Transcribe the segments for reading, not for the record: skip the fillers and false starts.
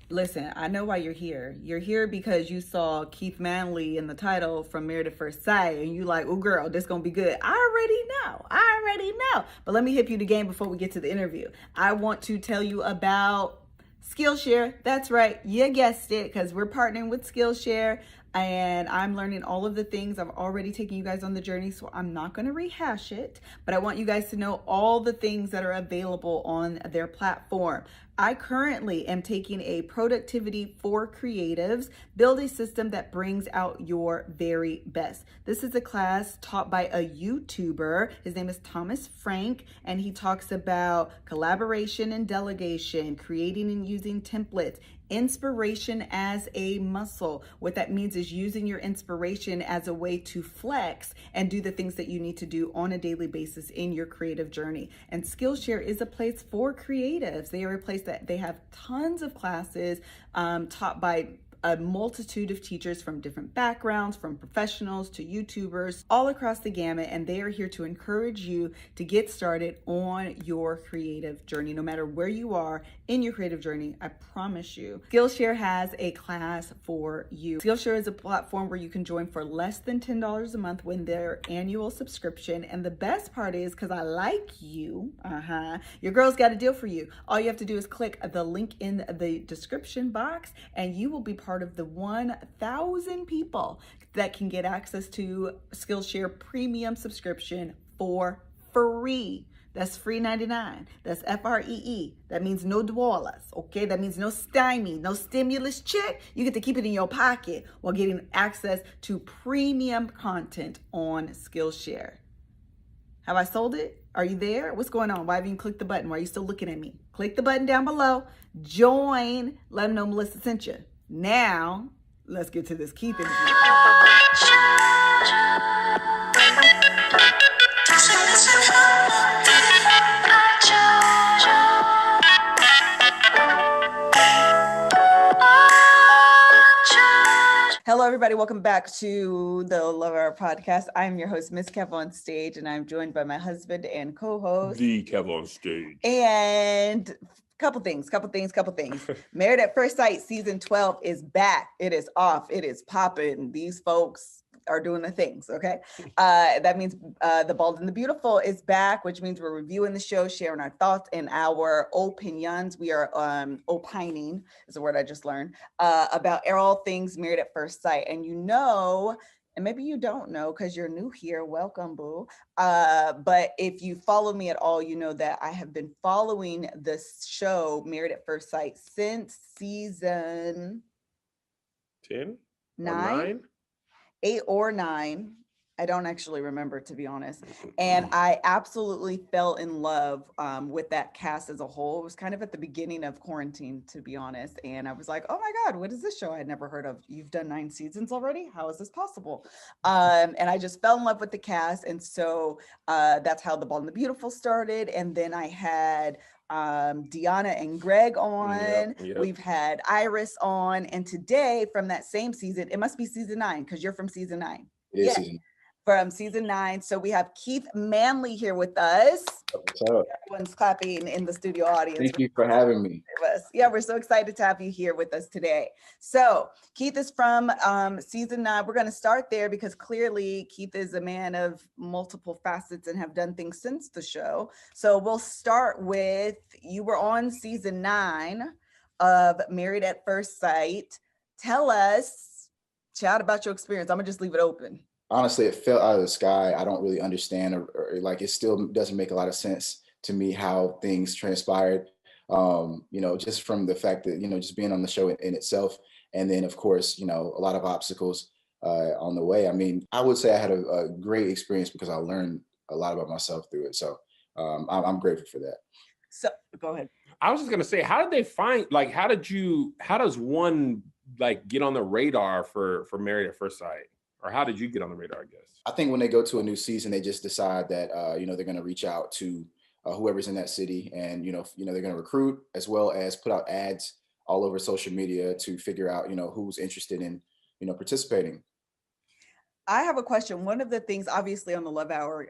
Listen, I know why you're here. You're here because you saw Keith Manley in the title from Married at First Sight, and you like, oh girl, this gonna be good. I already know. I already know. But let me hip you the game before we get to the interview. I want to tell you about Skillshare. That's right. You guessed it, because we're partnering with Skillshare. And I'm learning all of the things. I've already taken you guys on the journey, so I'm not going to rehash it. But I want you guys to know all the things that are available on their platform. I currently am taking a productivity for creatives, build a system that brings out your very best. This is a class taught by a YouTuber. His name is Thomas Frank, and he talks about collaboration and delegation, creating and using templates, inspiration as a muscle. What that means is using your inspiration as a way to flex and do the things that you need to do on a daily basis in your creative journey. And Skillshare is a place for creatives. They are a place that they have tons of classes taught by a multitude of teachers from different backgrounds, from professionals to YouTubers, all across the gamut, and they are here to encourage you to get started on your creative journey. No matter where you are in your creative journey, I promise you, Skillshare has a class for you. Skillshare is a platform where you can join for less than $10 a month when their annual subscription. And the best part is, because I like you, your girl's got a deal for you. All you have to do is click the link in the description box, and you will be part of the 1,000 people that can get access to Skillshare premium subscription for free. That's free 99. That's FREE. That means no dollars, okay? That means no stymie, no stimulus check. You get to keep it in your pocket while getting access to premium content on Skillshare. Have I sold it? Are you there? What's going on? Why haven't you clicked the button? Why are you still looking at me? Click the button down below. Join. Let them know Melissa sent you. Now, let's get to this Keith interview. Hello, everybody. Welcome back to the Love Our Podcast. I'm your host, MrsKevOnStage, and I'm joined by my husband and co-host, the Kev on Stage. And couple things. Married at First Sight season 12 is back. It is off. It is popping. These folks are doing the things, okay? That means The Bald and the Beautiful is back, which means we're reviewing the show, sharing our thoughts and our opinions. We are opining, is a word I just learned, about all things Married at First Sight. And you know, and maybe you don't know because you're new here, welcome, boo. But if you follow me at all, you know that I have been following this show, Married at First Sight, since season 10? 9? 8 or 9. I don't actually remember, to be honest. And I absolutely fell in love with that cast as a whole. It was kind of at the beginning of quarantine, to be honest. And I was like, oh my God, what is this show I'd never heard of? You've done 9 seasons already? How is this possible? And I just fell in love with the cast. And so that's how The Bald and the Beautiful started. And then I had Deanna and Greg on. Yep. We've had Iris on. And today, from that same season, it must be season 9 because you're from season 9. It is season. From season 9. So we have Keith Manley here with us. What's up? Everyone's clapping in the studio audience. Thank you for having me. Yeah, we're so excited to have you here with us today. So Keith is from season 9. We're going to start there because clearly Keith is a man of multiple facets and have done things since the show. So we'll start with, you were on season 9 of Married at First Sight. Tell us, chat about your experience. I'm going to just leave it open. Honestly, it fell out of the sky. I don't really understand, or like it still doesn't make a lot of sense to me how things transpired. Just from the fact that, just being on the show in itself. And then, of course, a lot of obstacles on the way. I mean, I would say I had a great experience because I learned a lot about myself through it. So I'm grateful for that. So go ahead. I was just going to say, how did they find, like, how does one like get on the radar for Married at First Sight? Or how did you get on the radar, I guess? I think when they go to a new season, they just decide that, they're going to reach out to whoever's in that city, and, they're going to recruit as well as put out ads all over social media to figure out, who's interested in, participating. I have a question. One of the things, obviously, on the Love Hour,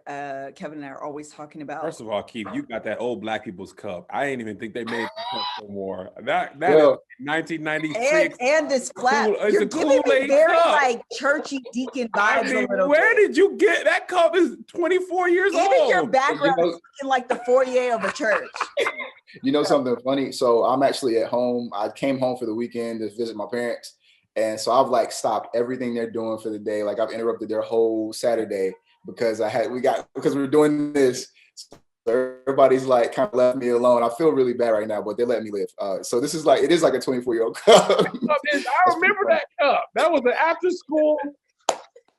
Kevin and I are always talking about. First of all, Keith, you got that old black people's cup. I ain't even think they made the cup no more. That Well, is 1996. And this flat. It's You're a giving me Kool-Aid very cup. like churchy deacon I vibes mean, a little where bit. did you get that cup? Is 24 years Even old. your background is looking like the foyer of a church. You know something funny? So I'm actually at home. I came home for the weekend to visit my parents. And so I've like stopped everything they're doing for the day. Like I've interrupted their whole Saturday because because we were doing this. So everybody's like kind of left me alone. I feel really bad right now, but they let me live. So this is like, it is like a 24-year-old cup. I remember that cup. That was an after school.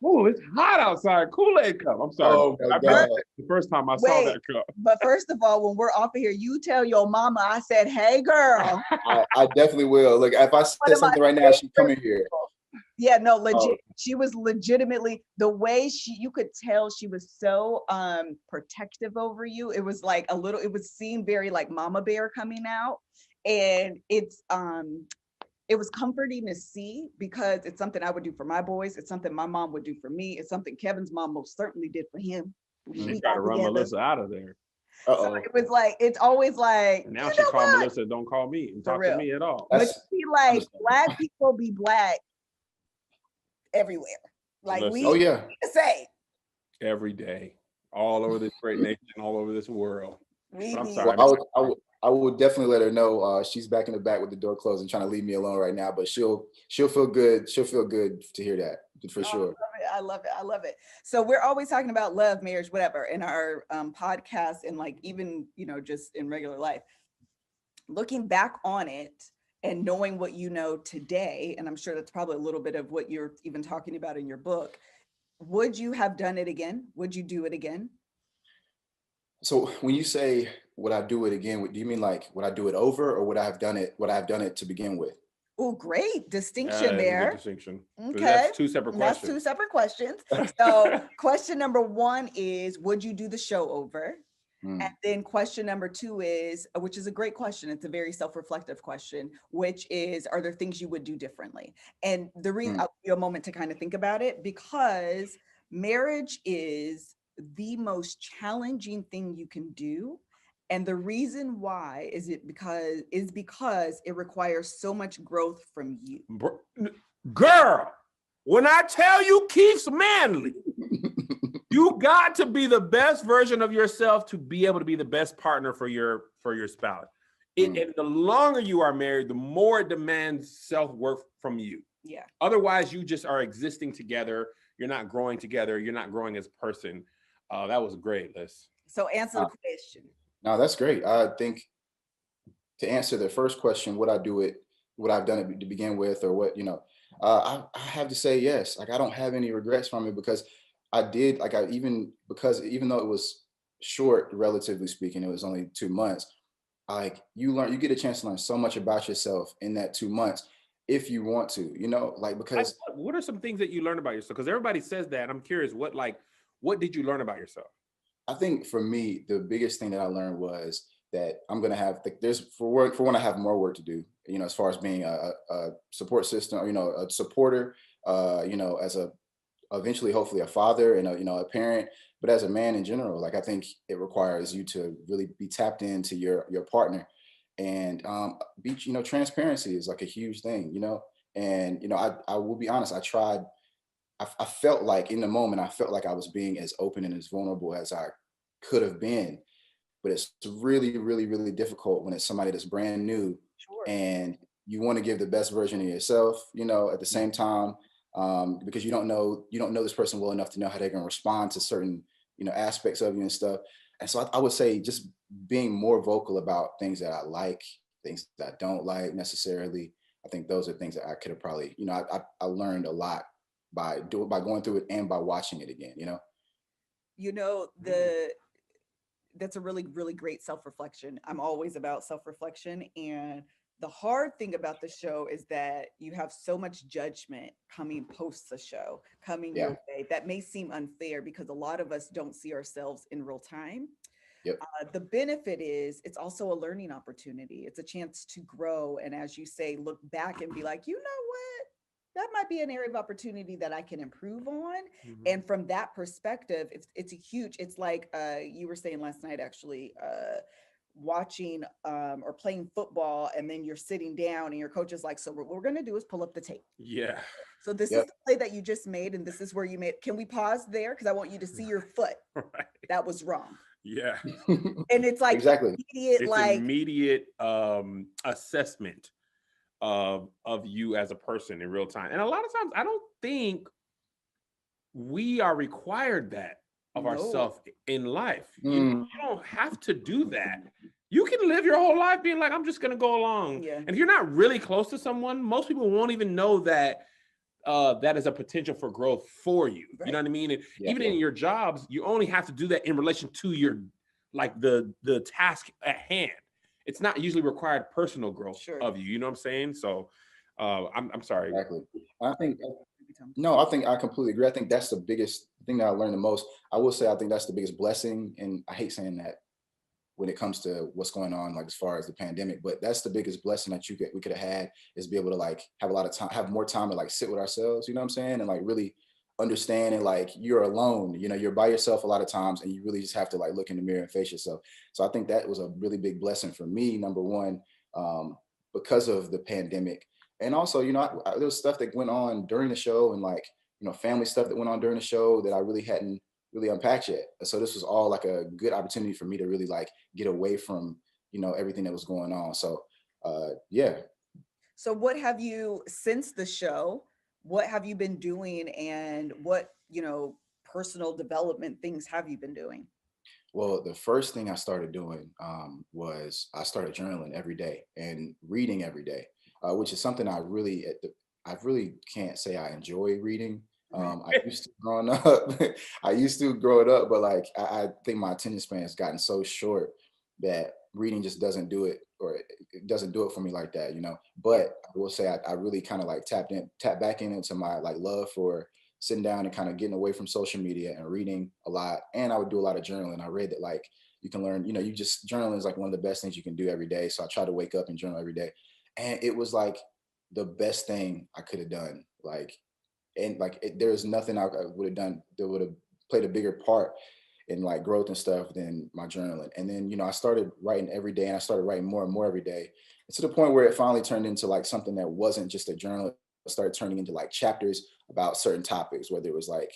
Oh, it's hot outside. Kool-Aid cup. I'm sorry. Oh, my I God. the first time I saw that cup. But first of all, when we're off of here, you tell your mama I said, hey, girl. I definitely will. Look, if I say something right now, she's coming here. Yeah, no, legit. She was legitimately, the way you could tell she was so protective over you. It was like it was seemed very like mama bear coming out. And it was comforting to see because it's something I would do for my boys. It's something my mom would do for me. It's something Kevin's mom most certainly did for him. She got to run Melissa out of there. So it was like, it's always like, now she called Melissa, don't call me and talk to me at all. But be like, black people be black everywhere. Like listen, say every day, all over this great nation, all over this world. I'm sorry. I would definitely let her know she's back in the back with the door closed and trying to leave me alone right now, but she'll feel good. She'll feel good to hear that for sure. I love it. So we're always talking about love, marriage, whatever in our podcast and like even, just in regular life. Looking back on it and knowing what you know today, and I'm sure that's probably a little bit of what you're even talking about in your book, would you have done it again? Would you do it again? So when you say would I do it again, do you mean like would I do it over or would I have done it to begin with? Oh, great distinction there. Distinction. Okay, that's two separate questions. That's two separate questions. So question number one is, would you do the show over? And then question number two is, which is a great question. It's a very self-reflective question, which is, are there things you would do differently? And the reason I'll give you a moment to kind of think about it, because marriage is the most challenging thing you can do. And the reason why is because it requires so much growth from you. Girl, when I tell you Keith's manly, you got to be the best version of yourself to be able to be the best partner for your spouse. And the longer you are married, the more it demands self-worth from you. Yeah. Otherwise, you just are existing together. You're not growing together. You're not growing as a person. That was great, Liz. So answer the question. No, that's great. I think to answer the first question, would I've done it to begin with, or what, I have to say yes. Like I don't have any regrets from it because I did, like even though it was short, relatively speaking, it was only 2 months. Like you get a chance to learn so much about yourself in that 2 months if you want to, because what are some things that you learn about yourself? Because everybody says that. I'm curious, what did you learn about yourself? I think for me, the biggest thing that I learned was that I'm going to have, for one, I have more work to do, as far as being a support system, a supporter, as eventually, hopefully a father and a parent, but as a man in general, like I think it requires you to really be tapped into your partner, and transparency is like a huge thing, and I will be honest, I felt like in the moment, I felt like I was being as open and as vulnerable as I could have been, but it's really, really, really difficult when it's somebody that's brand new. Sure. And you want to give the best version of yourself, at the same time, because you don't know this person well enough to know how they're going to respond to certain, aspects of you and stuff. And so I would say just being more vocal about things that I like, things that I don't like necessarily. I think those are things that I could have probably, I learned a lot by going through it and by watching it again, that's a really, really great self-reflection. I'm always about self-reflection. And the hard thing about the show is that you have so much judgment coming post the show, coming your way. That may seem unfair because a lot of us don't see ourselves in real time. Yep. The benefit is it's also a learning opportunity. It's a chance to grow. And as you say, look back and be like, you know what? that might be an area of opportunity that I can improve on. Mhm. And from that perspective, it's a huge, it's like you were saying last night, actually, watching or playing football, and then you're sitting down and your coach is like, so what we're going to do is pull up the tape. Yeah. So this is Yep. the play that you just made, and this is where you made. Can we pause there? Because I want you to see your foot. Right. That was wrong. Yeah. And it's like Exactly. immediate, It's like immediate assessment of you as a person in real time. And a lot of times I don't think we are required that of No. ourselves in life. Mm. You don't have to do that. You can live your whole life being like, I'm just gonna go along. Yeah. And if you're not really close to someone, most people won't even know that that is a potential for growth for you. You know what I mean? And Yeah. even in your jobs, you only have to do that in relation to your like the task at hand. It's not usually required personal growth Sure. of you. You know what I'm saying? So I'm sorry. Exactly. I think no, I think I completely agree. I think that's the biggest thing that I learned the most. I will say I think that's the biggest blessing, and I hate saying that when it comes to what's going on, like as far as the pandemic, but that's the biggest blessing that we could have had, is be able to like have a lot of time, have more time to like sit with ourselves, you know what I'm saying? And like really understand, and like you're alone, you know, you're by yourself a lot of times, and you really just have to like look in the mirror and face yourself. So I think that was a really big blessing for me, number one, because of the pandemic. And also, you know, there was stuff that went on during the show, and like, you know, family stuff that went on during the show that I really hadn't really unpacked yet. So this was all like a good opportunity for me to really like get away from, you know, everything that was going on. So yeah. So what have you, since the show, what have you been doing, and what, you know, personal development things have you been doing? Well, the first thing I started doing was I started journaling every day and reading every day, which is something I really can't say I enjoy reading. I used to growing up, I used to growing up, but like I think my attention span has gotten so short that reading just doesn't do it, or it doesn't do it for me like that, you know. Yeah. But I will say I really kind of like tapped back into my like love for sitting down and kind of getting away from social media and reading a lot. And I would do a lot of journaling. I read that like you can learn, you know, you just journaling is like one of the best things you can do every day. So I try to wake up and journal every day. And it was like the best thing I could have done. Like, and like there's nothing I would have done that would have played a bigger part in like growth and stuff than my journaling. And then, you know, I started writing every day, and I started writing more and more every day. And to the point where it finally turned into like something that wasn't just a journal. It started turning into like chapters about certain topics, whether it was like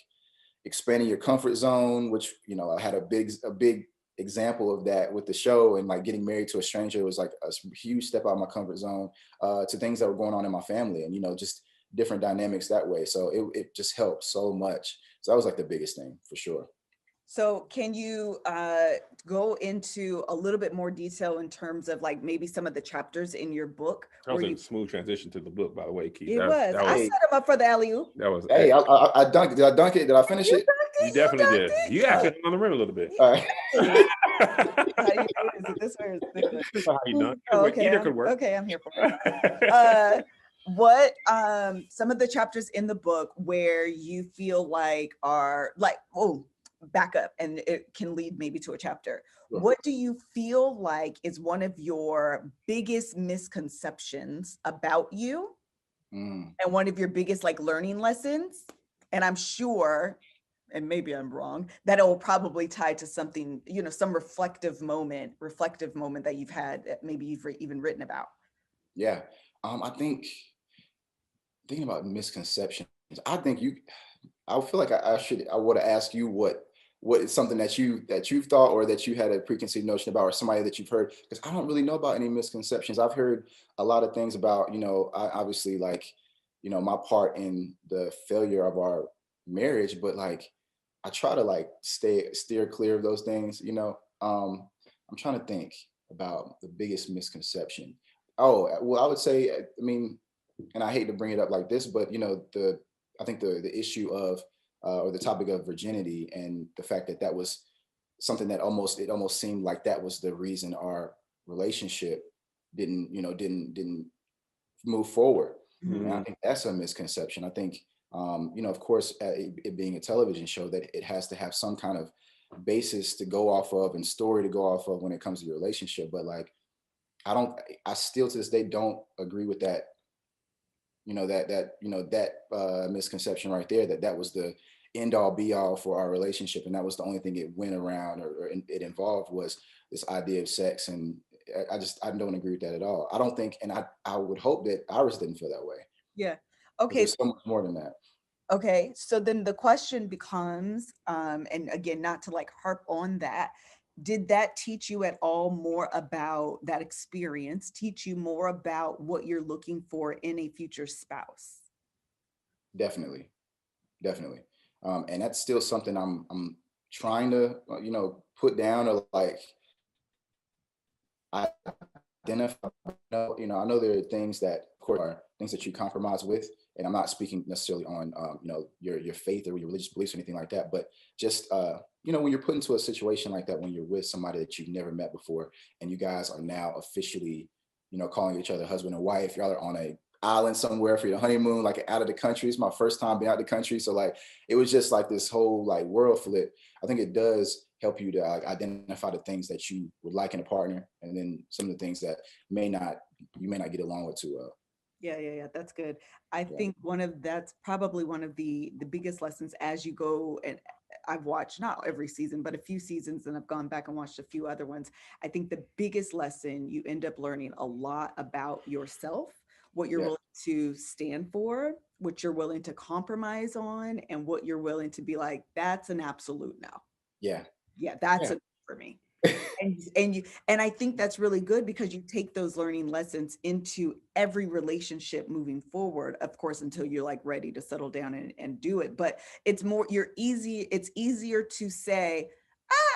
expanding your comfort zone, which, you know, I had a big example of that with the show, and like getting married to a stranger was like a huge step out of my comfort zone, to things that were going on in my family, and, you know, just different dynamics that way. So it just helped so much. So that was like the biggest thing for sure. So can you go into a little bit more detail in terms of like maybe some of the chapters in your book That was where a you, smooth transition to the book, by the way, Keith. it was, That I was Hey, set him up for the alley-oop. that was hey, I dunked it. Did I dunk it? Did I finish You it? dunked you it, definitely you did. dunked it. You actually hit on the rim a little bit. All right. Hey, how do you do it? Is it this way or is it this way? That's not how you done. Oh, okay, Either could work. okay, I'm here for it. What some of the chapters in the book where you feel like are like, oh, back up, and it can lead maybe to a chapter. Sure. What do you feel like is one of your biggest misconceptions about you, Mm. and one of your biggest like learning lessons? And I'm sure, and maybe I'm wrong, that it will probably tie to something, you know, some reflective moment that you've had that maybe you've even written about. Yeah. I think thinking about misconceptions, I think I feel like I would have asked you what is something that you've thought, or that you had a preconceived notion about, or somebody that you've heard, because I don't really know about any misconceptions. I've heard a lot of things about, you know, I obviously like, you know, my part in the failure of our marriage, but like I try to like steer clear of those things, you know. I'm trying to think about the biggest misconception. Oh, well, I would say, I mean, and I hate to bring it up like this, but, you know, I think the issue of or the topic of virginity, and the fact that that was something that it almost seemed like that was the reason our relationship didn't move forward. Mhm. And I think that's a misconception. I think, you know, of course, it being a television show, that it has to have some kind of basis to go off of and story to go off of when it comes to your relationship. But like, I still to this day don't agree with that that misconception right there, that was the end all be all for our relationship, and that was the only thing it went around, or it involved, was this idea of sex. And I don't agree with that at all. I don't think, and I would hope that Iris didn't feel that way, Yeah. because Okay. there's so much more than that. Okay. So then the question becomes, and again, not to like harp on that, did that teach you at all more about that experience, teach you more about what you're looking for in a future spouse? Definitely, definitely. And that's still something I'm trying to put down, or like I identify. I know there are things that, of course, are things that you compromise with, and I'm not speaking necessarily on your faith or your religious beliefs or anything like that, but just when you're put into a situation like that, when you're with somebody that you've never met before, and you guys are now officially calling each other husband and wife. Y'all are on a island somewhere for your honeymoon, like out of the country. It's my first time being out of the country, so like it was just like this whole like world flip. I think it does help you to identify the things that you would like in a partner, and then some of the things that you may not get along with too well. Yeah. That's good. I Yeah. think that's probably one of the biggest lessons as you go. And I've watched not every season, but a few seasons, and I've gone back and watched a few other ones. I think the biggest lesson, you end up learning a lot about yourself, what you're Yeah. willing to stand for, what you're willing to compromise on, and what you're willing to be like, that's an absolute no. Yeah. Yeah, that's Yeah. a for me. And I think that's really good, because you take those learning lessons into every relationship moving forward, of course, until you're like ready to settle down and do it. But it's easier to say,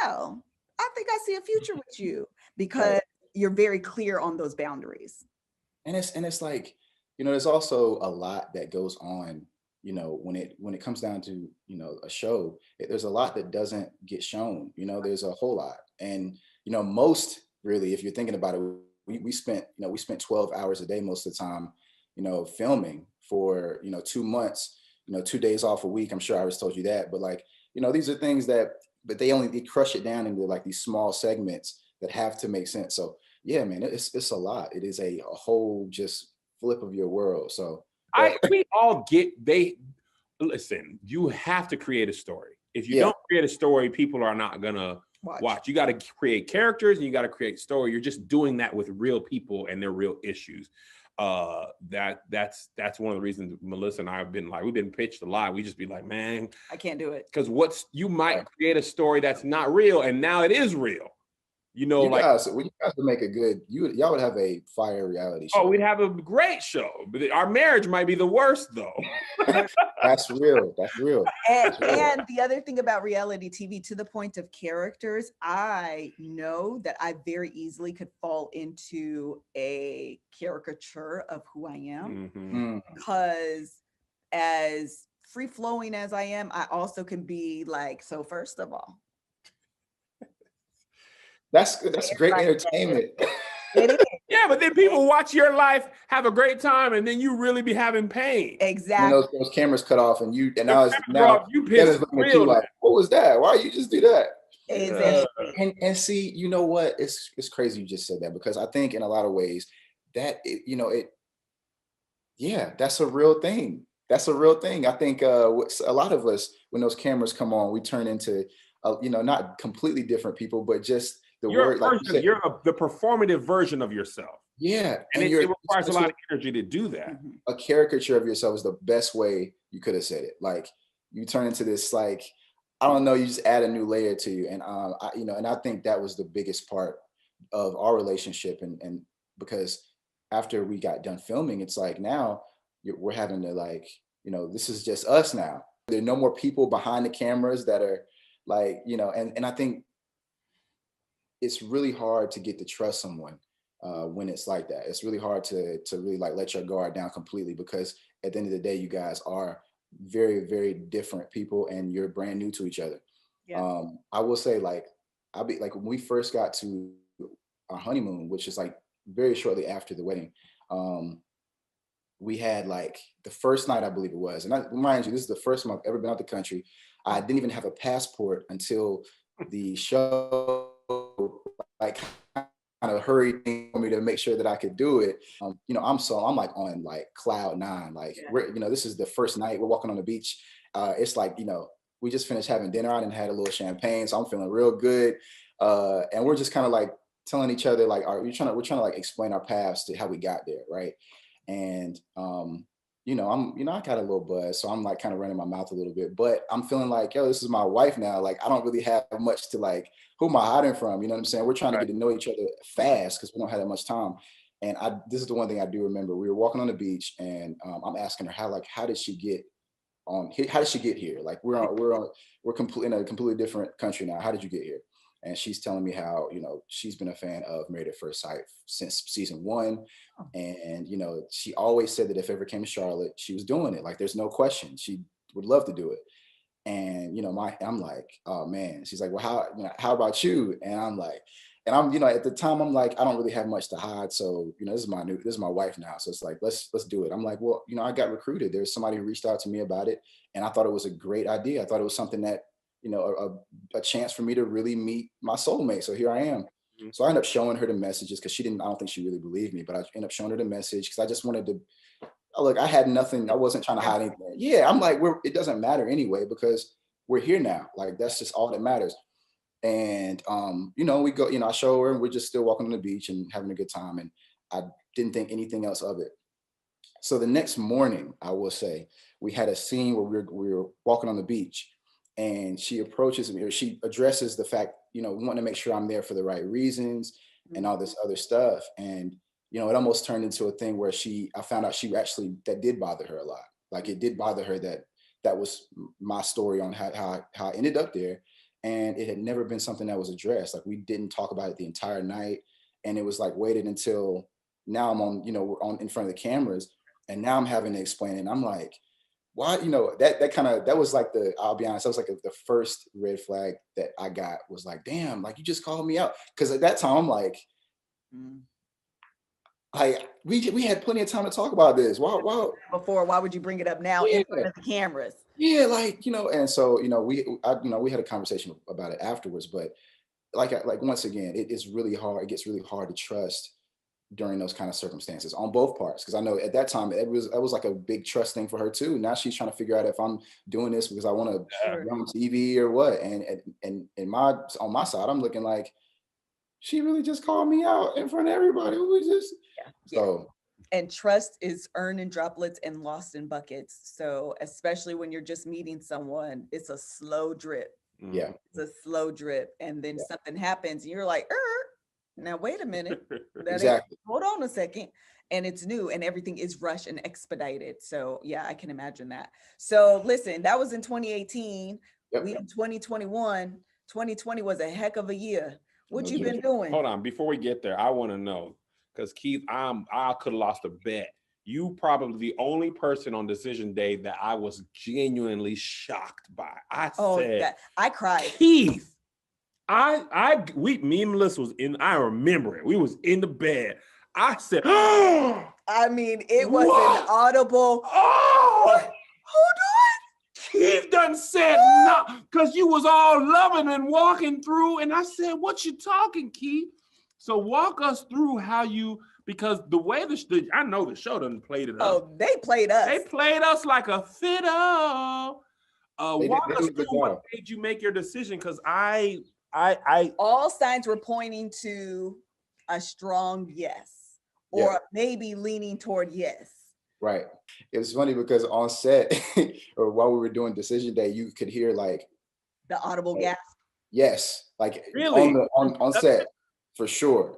oh, I think I see a future with you, because Right. you're very clear on those boundaries. And it's like, there's also a lot that goes on, when it comes down to, a show. There's a lot that doesn't get shown. There's a whole lot. And most, really, if you're thinking about it, we spent 12 hours a day most of the time, filming for 2 months, 2 days off a week. I'm sure I was told you that, but like, these are things that, but they crush it down into like these small segments that have to make sense. So yeah, man, it's a lot. It is a whole just flip of your world. So We all listen, you have to create a story. If you yeah, don't create a story, people are not gonna watch. You got to create characters, and you got to create story. You're just doing that with real people and their real issues. That's one of the reasons Melissa and I have been like, we've been pitched a lot. We just be like, man, I can't do it. because you might create a story that's not real, and now it is real. you guys would make a good, y'all would have a fire reality show. Oh, we'd have a great show, but our marriage might be the worst though. That's real. And the other thing about reality TV, to the point of characters, I know that I very easily could fall into a caricature of who I am, Mm-hmm. because as free flowing as I am, I also can be like, so first of all, That's great entertainment. it is. Yeah, but then people watch your life, have a great time, and then you really be having pain. Exactly. And those cameras cut off, and you and The now you Kevin's pissed looking at you like, what was that? Why you just do that? Exactly. And see, you know what? It's crazy you just said that, because I think in a lot of ways that that's a real thing. That's a real thing. I think a lot of us, when those cameras come on, we turn into not completely different people, but just the You're word, like you said, the performative version of yourself. yeah, And it requires a lot of energy to do that. A caricature of yourself is the best way you could have said it. Like, you turn into this, like, I don't know, you just add a new layer to you. And I think that was the biggest part of our relationship. And because after we got done filming, it's like now we're having to, like, this is just us now. There are no more people behind the cameras that are like, and I think it's really hard to get to trust someone when it's like that. It's really hard to really like let your guard down completely, because at the end of the day, you guys are very, very different people, and you're brand new to each other. Yeah. I will say, like, when we first got to our honeymoon, which is like very shortly after the wedding, we had like the first night, I believe it was, and mind you, this is the first time I've ever been out the country. I didn't even have a passport until the show like of hurried thing for me to make sure that I could do it. You know, I'm like on like cloud nine. Like you know, this is the first night we're walking on the beach. It's like, you know, we just finished having dinner. I done had a little champagne, so I'm feeling real good. And we're just kind of like telling each other like, we're trying to like explain our paths to how we got there, right? And you know, I got a little buzz, so I'm like kind of running my mouth a little bit, but I'm feeling like, yo, this is my wife now. Like, I don't really have much to like, who am I hiding from? You know what I'm saying? We're trying to get to know each other fast because we don't have that much time. And this is the one thing I do remember. We were walking on the beach, and I'm asking her how did she get how did she get here? Like we're in a completely different country now. How did you get here? And she's telling me how, you know, she's been a fan of Married at First Sight since season 1. And, you know, she always said that if ever came to Charlotte, she was doing it. Like, there's no question. She would love to do it. And, you know, I'm like, oh man. She's like, well, how about you? And I'm like, and I'm, you know, at the time I'm like, I don't really have much to hide. So, you know, this is my wife now. So it's like, let's do it. I'm like, well, you know, I got recruited. There's somebody who reached out to me about it. And I thought it was a great idea. I thought it was something that, you know, a chance for me to really meet my soulmate. So here I am. Mm-hmm. So I ended up showing her the messages because I don't think she really believed me, but I ended up showing her the message because I just wanted to, look, I had nothing. I wasn't trying to hide anything. Yeah, I'm like, it doesn't matter anyway because we're here now. Like, that's just all that matters. And, you know, we go, you know, I show her and we're just still walking on the beach and having a good time. And I didn't think anything else of it. So the next morning, I will say, we had a scene where we were walking on the beach. And she approaches me, or she addresses the fact, you know, wanting to make sure I'm there for the right reasons and all this other stuff. And, you know, it almost turned into a thing where I found out that did bother her a lot. Like, it did bother her that was my story on how I ended up there. And it had never been something that was addressed. Like, we didn't talk about it the entire night. And it was like waited until now I'm on, you know, we're on in front of the cameras. And now I'm having to explain it. And I'm like, why, you know, that was like I'll be honest, that was like the first red flag that I got was like, damn, like, you just called me out. Cause at that time I'm like, we had plenty of time to talk about this. Why would you bring it up now in front of the cameras? Yeah, like, you know, and so, you know, we had a conversation about it afterwards, but like once again, it's really hard. It gets really hard to trust during those kind of circumstances on both parts. Cause I know at that time it was like a big trust thing for her too. Now she's trying to figure out if I'm doing this because I want to be on TV or what. And on my side, I'm looking like, she really just called me out in front of everybody. And trust is earned in droplets and lost in buckets. So especially when you're just meeting someone, it's a slow drip. Yeah. It's a slow drip. And then something happens and you're like, now wait a minute. Exactly. Hold on a second. And it's new and everything is rushed and expedited. So yeah, I can imagine that. So listen, that was in 2018. We in 2021. 2020 was a heck of a year. What you been doing? Hold on, before we get there, I want to know, because Keith, I could have lost a bet. You probably the only person on decision day that I was genuinely shocked by. I cried. Keith. Me and Melissa was in, I remember it. We was in the bed. I said, oh, I mean, it was an audible. Oh, who did? Keith done said no, because you was all loving and walking through. And I said, what you talking, Keith? So walk us through because the way I know the show done played it up. Oh, they played us. They played us like a fiddle. Walk us through what made you make your decision, because I all signs were pointing to a strong yes, or maybe leaning toward yes. Right. It was funny because on set or while we were doing decision day, you could hear like the audible gasp. Yes, like really on set for sure.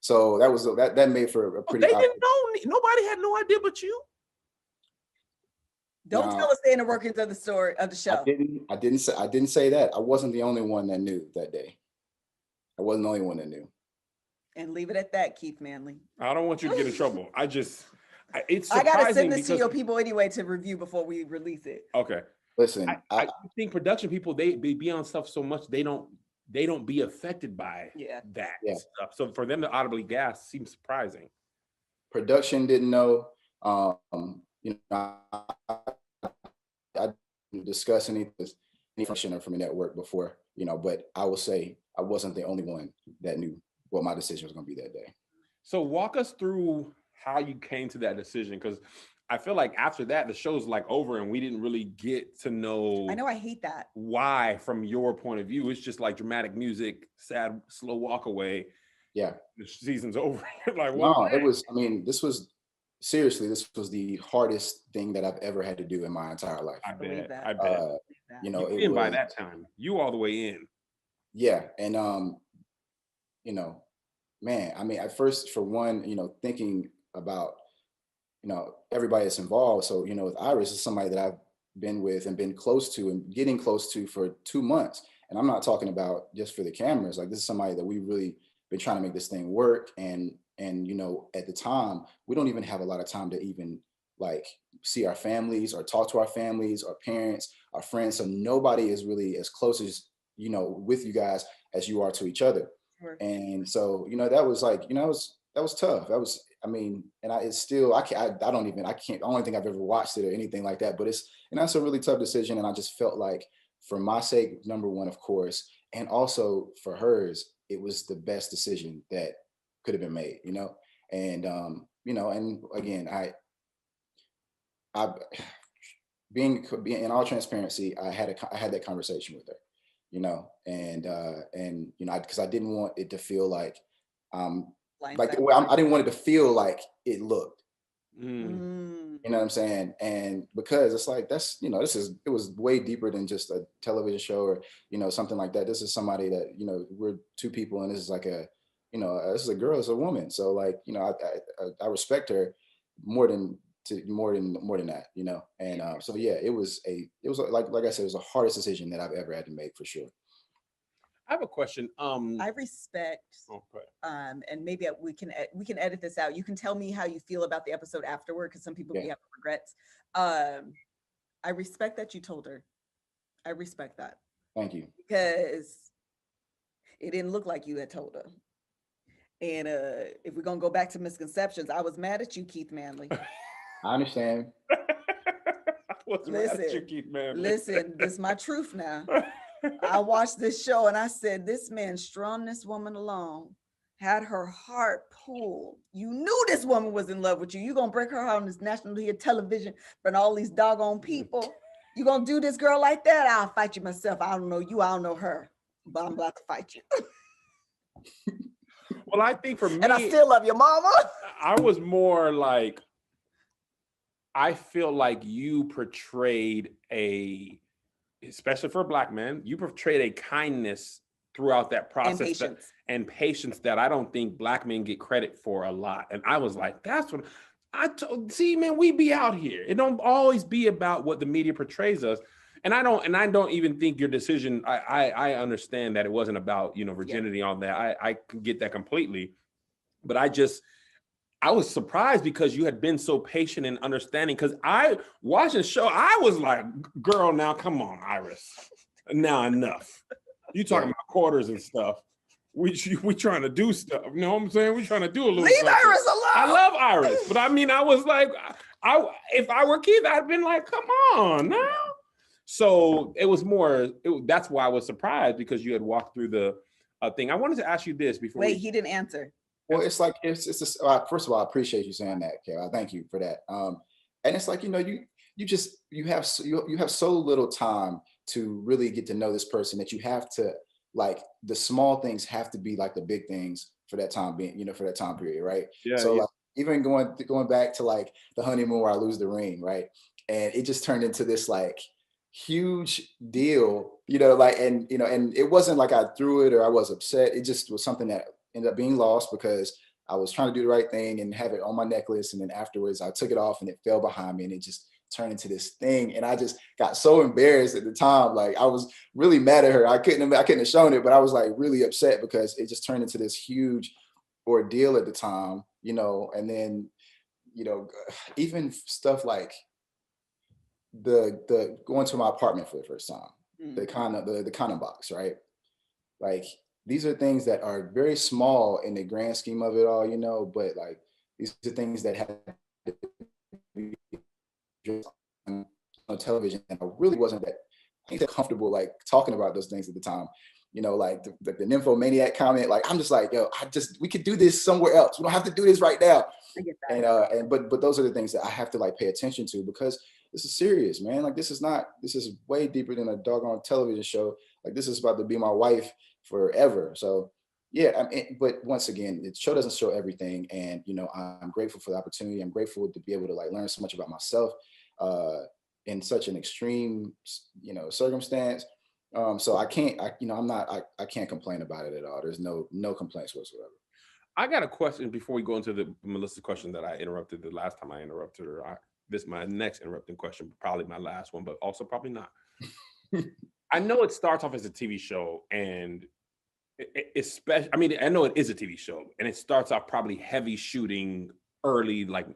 So that made for a pretty. They didn't know. Nobody had no idea but you. Don't tell us the inner workings of the story of the show. I didn't say that. I wasn't the only one that knew that day. I wasn't the only one that knew. And leave it at that, Keith Manley. I don't want you to get in trouble. It's surprising. I gotta send this to your people anyway to review before we release it. Okay. Listen, I think production people they be on stuff so much they don't be affected by that stuff. So for them to audibly gasp seems surprising. Production didn't know. You know, I didn't discuss any function from a network before, you know, but I will say I wasn't the only one that knew what my decision was going to be that day. So walk us through how you came to that decision, because I feel like after that the show's like over and we didn't really get to know. I know, I hate that. Why, from your point of view. It's just like dramatic music, sad, slow walk away. Yeah. The season's over. Like, no, it was, I mean, this was the hardest thing that I've ever had to do in my entire life. I bet. You know, you in by that time. You all the way in. Yeah. And you know, man, I mean, at first, for one, you know, thinking about, you know, everybody that's involved. So, you know, with Iris, is somebody that I've been with and been close to and getting close to for 2 months. And I'm not talking about just for the cameras. Like, this is somebody that we really been trying to make this thing work. And you know, at the time, we don't even have a lot of time to even like see our families or talk to our families, our parents, our friends. So nobody is really as close as, you know, with you guys as you are to each other. Sure. And so, you know, that was like, you know, that was tough. That was, I mean, and it's still, I can't, I don't think I've ever watched it or anything like that, but it's, and that's a really tough decision. And I just felt like, for my sake, number one, of course, and also for hers, it was the best decision that could have been made, you know? And, you know, and again, I being in all transparency, I had that conversation with her, you know, and you know, because I didn't want it to feel like, like the way I didn't want it to feel like it looked. You know what I'm saying? And because it's like, that's, you know, it was way deeper than just a television show or, you know, something like that. This is somebody that, you know, we're two people and this is like a, you know, this is a girl, it's a woman. So like, you know, I respect her more than that, you know? And so, yeah, it was like I said, it was the hardest decision that I've ever had to make, for sure. I have a question. I respect, and maybe we can edit this out. You can tell me how you feel about the episode afterward, because some people have regrets. I respect that you told her. I respect that. Thank you. Because it didn't look like you had told her. And if we're gonna go back to misconceptions, I was mad at you, Keith Manley. I understand. Listen, this is my truth now. I watched this show and I said, this man strung this woman along, had her heart pulled. You knew this woman was in love with you. You're going to break her heart on this national television for all these doggone people. You're going to do this girl like that? I'll fight you myself. I don't know you. I don't know her. But I'm about to fight you. Well, I think for me... And I still love your mama. I was more like... I feel like you portrayed especially for a Black man, you portrayed a kindness throughout that process and patience that I don't think Black men get credit for a lot. And I was like, that's what see, man, we be out here. It don't always be about what the media portrays us. And I don't even think your decision, I understand that it wasn't about, you know, virginity on that. I can get that completely. But I was surprised because you had been so patient and understanding. Because I watched the show, I was like, girl, now come on, Iris. Now enough. You talking about quarters and stuff. We trying to do stuff. You know what I'm saying? We trying to do a little Leave something. Iris alone. I love Iris. But I mean, I was like, if I were Keith, I'd been like, come on now. So it was that's why I was surprised, because you had walked through the thing. I wanted to ask you this before. Wait, he didn't answer. Well, it's like, it's just, first of all, I appreciate you saying that, Kev. Thank you for that. And it's like, you know, you have so little time to really get to know this person that you have to, like, the small things have to be like the big things for that time being, you know, for that time period, right? Yeah. So like, even going back to like the honeymoon where I lose the ring, right? And it just turned into this like huge deal, you know, like, and you know, and it wasn't like I threw it or I was upset. It just was something that ended up being lost because I was trying to do the right thing and have it on my necklace. And then afterwards I took it off and it fell behind me and it just turned into this thing. And I just got so embarrassed at the time. Like, I was really mad at her. I couldn't have shown it, but I was like really upset because it just turned into this huge ordeal at the time, you know. And then, you know, even stuff like the going to my apartment for the first time, the condom box, right? Like, these are things that are very small in the grand scheme of it all, you know, but like, these are things that have to be on television. And I really wasn't that comfortable like talking about those things at the time. like the nymphomaniac comment. Like, I'm just like, yo, we could do this somewhere else. We don't have to do this right now. I get that. But those are the things that I have to like pay attention to, because this is serious, man. Like, this is way deeper than a doggone television show. Like, this is about to be my wife forever. So yeah, but once again, the show doesn't show everything. And, I'm grateful for the opportunity. I'm grateful to be able to like learn so much about myself in such an extreme, circumstance. So I can't complain about it at all. There's no complaints whatsoever. I got a question before we go into the Melissa's question that I interrupted the last time I interrupted her. This is my next interrupting question, probably my last one, but also probably not. I know it starts off as a TV show, and especially, I mean, I know it is a TV show, and it starts off probably heavy shooting early, like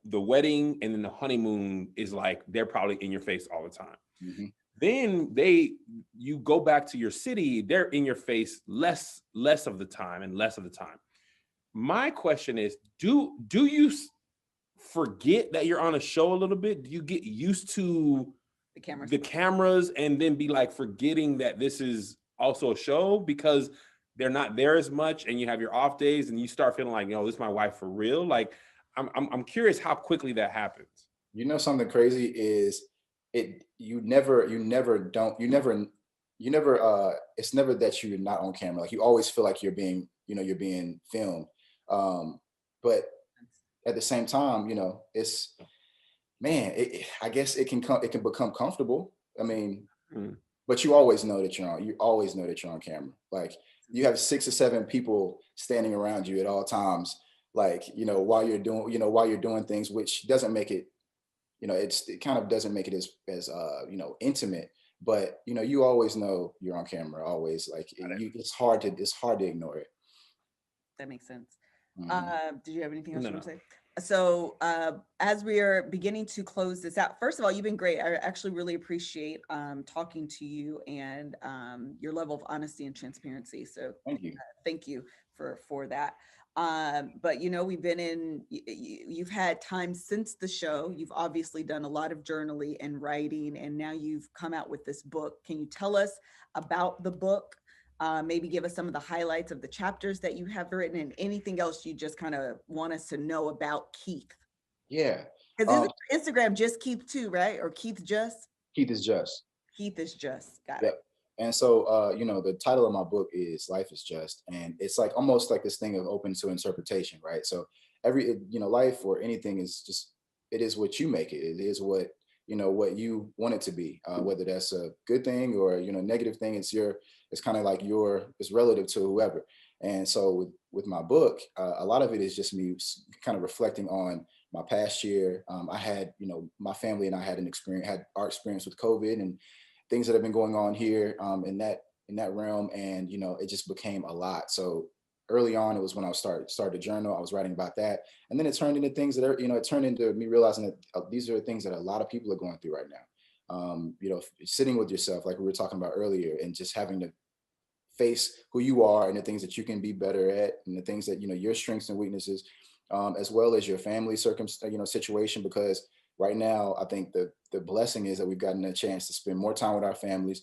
the wedding and then the honeymoon is like, they're probably in your face all the time. Mm-hmm. Then you go back to your city, they're in your face less of the time and less of the time. My question is, do you forget that you're on a show a little bit? Do you get used to the cameras and then be like forgetting that this is also a show because they're not there as much, and you have your off days and you start feeling like, this is my wife for real? Like, I'm curious how quickly that happens. Something crazy is it's never that you're not on camera. Like, you always feel like you're being filmed. But at the same time, it's, man, I guess it can become comfortable. I mean, but you always know that you're on camera. Like, you have 6 or 7 people standing around you at all times. Like, while you're doing things, which doesn't make it, it kind of doesn't make it as intimate, but you always know you're on camera, always. Like, it's hard to ignore it. That makes sense. Mm-hmm. Did you have anything else you want to say? So as we are beginning to close this out, first of all, you've been great. I actually really appreciate talking to you and your level of honesty and transparency. So thank you for that. But you've had time since the show. You've obviously done a lot of journaling and writing, and now you've come out with this book. Can you tell us about the book? Maybe give us some of the highlights of the chapters that you have written, and anything else you just kind of want us to know about Keith. Yeah. Because Instagram just Keith too, right? Or Keith just? Keith is just. Keith is just. Got it. And so, the title of my book is Life is Just. And it's like almost like this thing of open to interpretation, right? So life or anything is just, it is what you make it. It is what you want it to be, whether that's a good thing or, negative thing. It's kind of like it's relative to whoever. And so with my book, a lot of it is just me kind of reflecting on my past year. I had, my family and I had our experience with COVID and things that have been going on here in that realm. And, it just became a lot. So early on, it was when I started to journal. I was writing about that. And then it turned into things that are, it turned into me realizing that these are things that a lot of people are going through right now. Sitting with yourself, like we were talking about earlier, and just having to face who you are and the things that you can be better at and the things that, your strengths and weaknesses, as well as your family situation. Because right now, I think the blessing is that we've gotten a chance to spend more time with our families.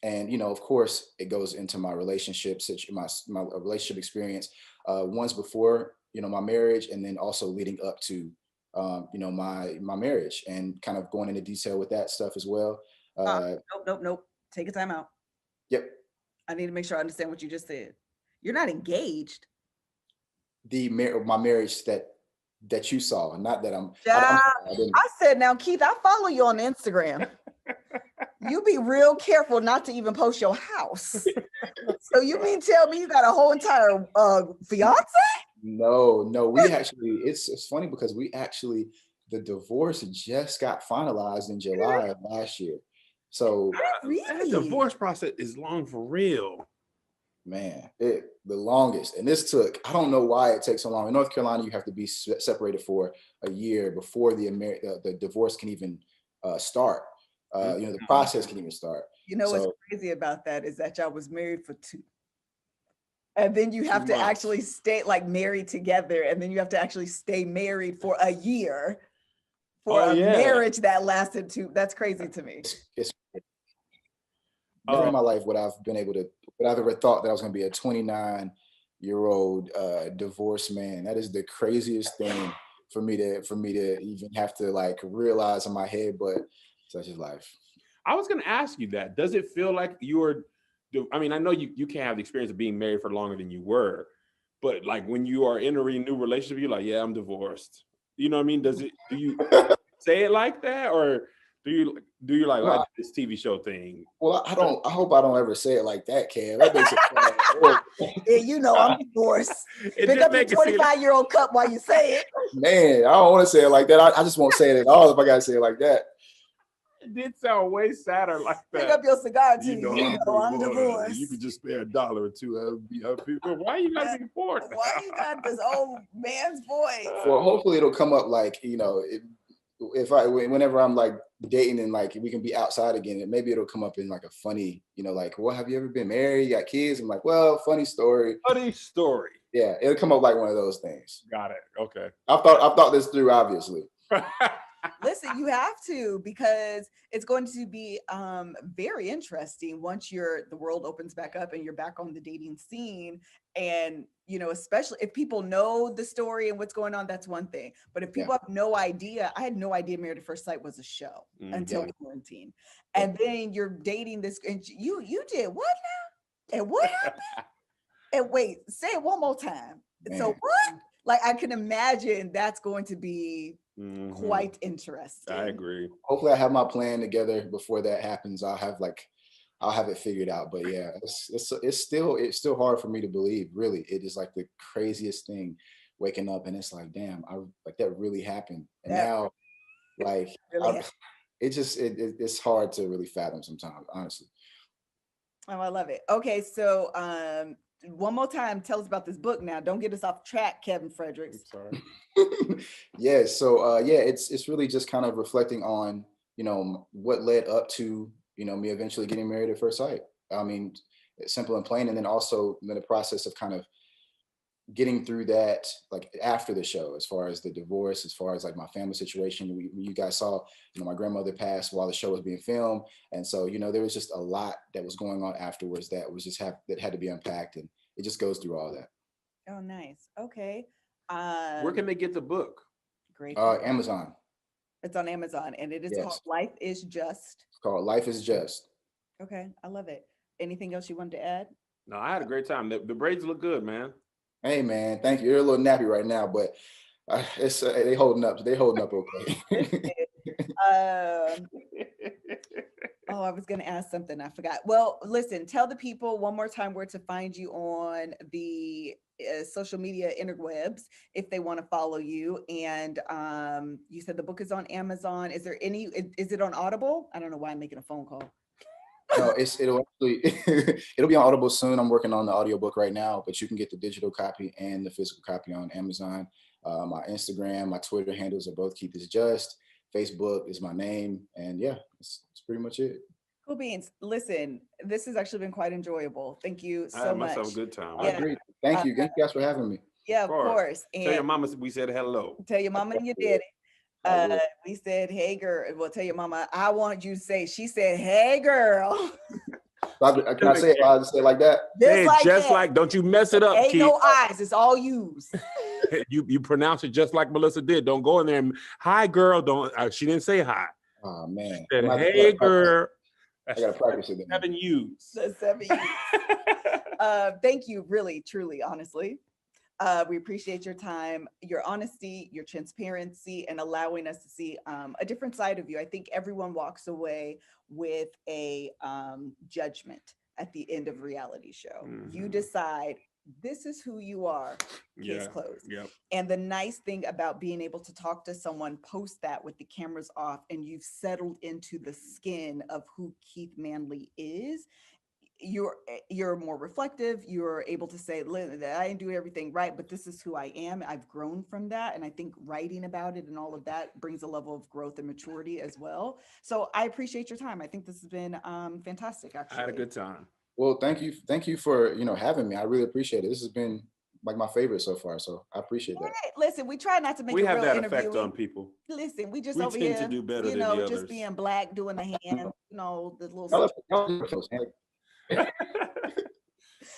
And, of course, it goes into my relationships, my relationship experience once before, my marriage, and then also leading up to, my marriage, and kind of going into detail with that stuff as well. Nope. Take a time out. Yep. I need to make sure I understand what you just said. You're not engaged. My marriage that you saw, and not that I said, now, Keith, I follow you on Instagram. You be real careful not to even post your house. So you mean tell me you got a whole entire fiance? No, we actually, it's funny because the divorce just got finalized in July of last year. So that divorce process is long for real. Man, the longest. And this took, I don't know why it takes so long. In North Carolina, you have to be separated for a year before the divorce can even start. The process can even start. What's crazy about that is that y'all was married for 2. And then you have to actually stay married together. And then you have to actually stay married for a year for a marriage that lasted 2. That's crazy to me. Never in my life would I've ever thought that I was going to be a 29-year-old divorced man. That is the craziest thing for me to even have to like realize in my head, but such is life. I was going to ask you that. Does it feel like I mean, I know you can't have the experience of being married for longer than you were, but like when you are in a new relationship, you're like, yeah, I'm divorced. You know what I mean? Do you say it like that, or do you like, I did this TV show thing? Well, I hope I don't ever say it like that, Kev. That makes it Yeah, you know, I'm divorced. Pick up your 25-year-old cup while you say it. Man, I don't want to say it like that. I just won't say it at all if I gotta say it like that. It did sound way sadder like that. Pick up your cigar too. You know, I'm divorced. You could just spare $1 or $2. Why you gotta be poor? Why you got this old man's voice? Well, hopefully it'll come up like, you know, whenever I'm like dating and like we can be outside again, and maybe it'll come up in like a funny, you know, like, well, have you ever been married? You got kids? I'm like, well, funny story. Funny story. Yeah, it'll come up like one of those things. Got it. Okay. I've thought this through, obviously. Listen, you have to, because it's going to be very interesting once the world opens back up and you're back on the dating scene. And, you know, especially if people know the story and what's going on, that's one thing. But if people have no idea, I had no idea Married at First Sight was a show until quarantine. And then you're dating this, and you did what now? And what happened? And wait, say it one more time. Man. So what? Like, I can imagine that's going to be quite interesting. I agree. Hopefully I have my plan together before that happens. I'll have it figured out. But yeah, it's still hard for me to believe. Really, it is like the craziest thing, waking up and it's like, damn, that really happened. And now, like, really it's hard to really fathom sometimes, honestly. Oh, I love it. Okay, so one more time, tell us about this book now. Don't get us off track, Kevin Fredericks. Sorry. Yeah, so it's really just kind of reflecting on, you know, what led up to, you know, me eventually getting married at first sight. I mean, it's simple and plain. And then also in the process of kind of getting through that, like after the show, as far as the divorce, as far as like my family situation, you guys saw, you know, my grandmother passed while the show was being filmed. And so, you know, there was just a lot that was going on afterwards that had to be unpacked, and it just goes through all that. Oh, nice. Okay. Where can they get the book? Great. Amazon. It's on Amazon, and it is called Life is Just. It's called Life is Just. Okay, I love it. Anything else you wanted to add? No, I had a great time. The braids look good, man. Hey, man, thank you. You're a little nappy right now, but it's they holding up. They holding up okay. Oh, I was going to ask something. I forgot. Well, listen, tell the people one more time where to find you on the social media interwebs if they want to follow you. And you said the book is on Amazon. Is it on Audible? I don't know why I'm making a phone call. No, it'll be on Audible soon. I'm working on the audiobook right now, but you can get the digital copy and the physical copy on Amazon. My Instagram, my Twitter handles are both Keith is Just. Facebook is my name, and yeah, it's pretty much it. Cool beans. Listen, this has actually been quite enjoyable. Thank you so much. I had myself a good time. I agree. Thank you. Thank you guys for having me. Yeah, of course. And tell your mama we said hello. Tell your mama and your daddy. We said, hey, girl. Well, tell your mama, I wanted you to say, she said, hey, girl. Can I say it? I'll just say it like that? Just like, don't you mess it up, Ain't Keith. no eyes. It's all yous. You pronounce it just like Melissa did. Don't go in there and, hi, girl. Don't. She didn't say hi. Oh, man. She said, hey, girl. I got to practice it. 7 U's. The 7 U's. Thank you, really, truly, honestly. We appreciate your time, your honesty, your transparency, and allowing us to see a different side of you. I think everyone walks away with a judgment at the end of a reality show. Mm-hmm. You decide, this is who you are. Case closed. Yep. And the nice thing about being able to talk to someone post that with the cameras off and you've settled into the skin of who Keith Manley is, you're more reflective. You're able to say, I didn't do everything right, but this is who I am. I've grown from that. And I think writing about it and all of that brings a level of growth and maturity as well. So I appreciate your time. I think this has been fantastic, actually. I had a good time. Well, thank you for, having me. I really appreciate it. This has been like my favorite so far. So I appreciate that. Hey, listen, we try not to make We a have real that interview. effect on people. Listen, we just We over tend here, to do better you than know, the just others. being black, doing the hand, you know, the little. Y'all are professionals, man.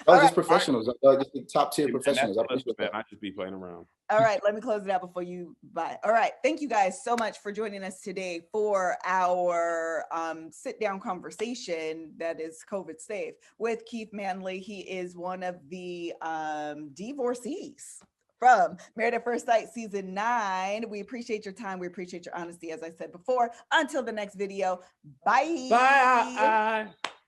All Just right. professionals, just the top tier professionals. I appreciate that. I just be playing around. All right, let me close it out before you bye. All right, thank you guys so much for joining us today for our sit down conversation that is COVID safe with Keith Manley. He is one of the divorcees from Married at First Sight season 9. We appreciate your time. We appreciate your honesty, as I said before. Until the next video, bye. Bye.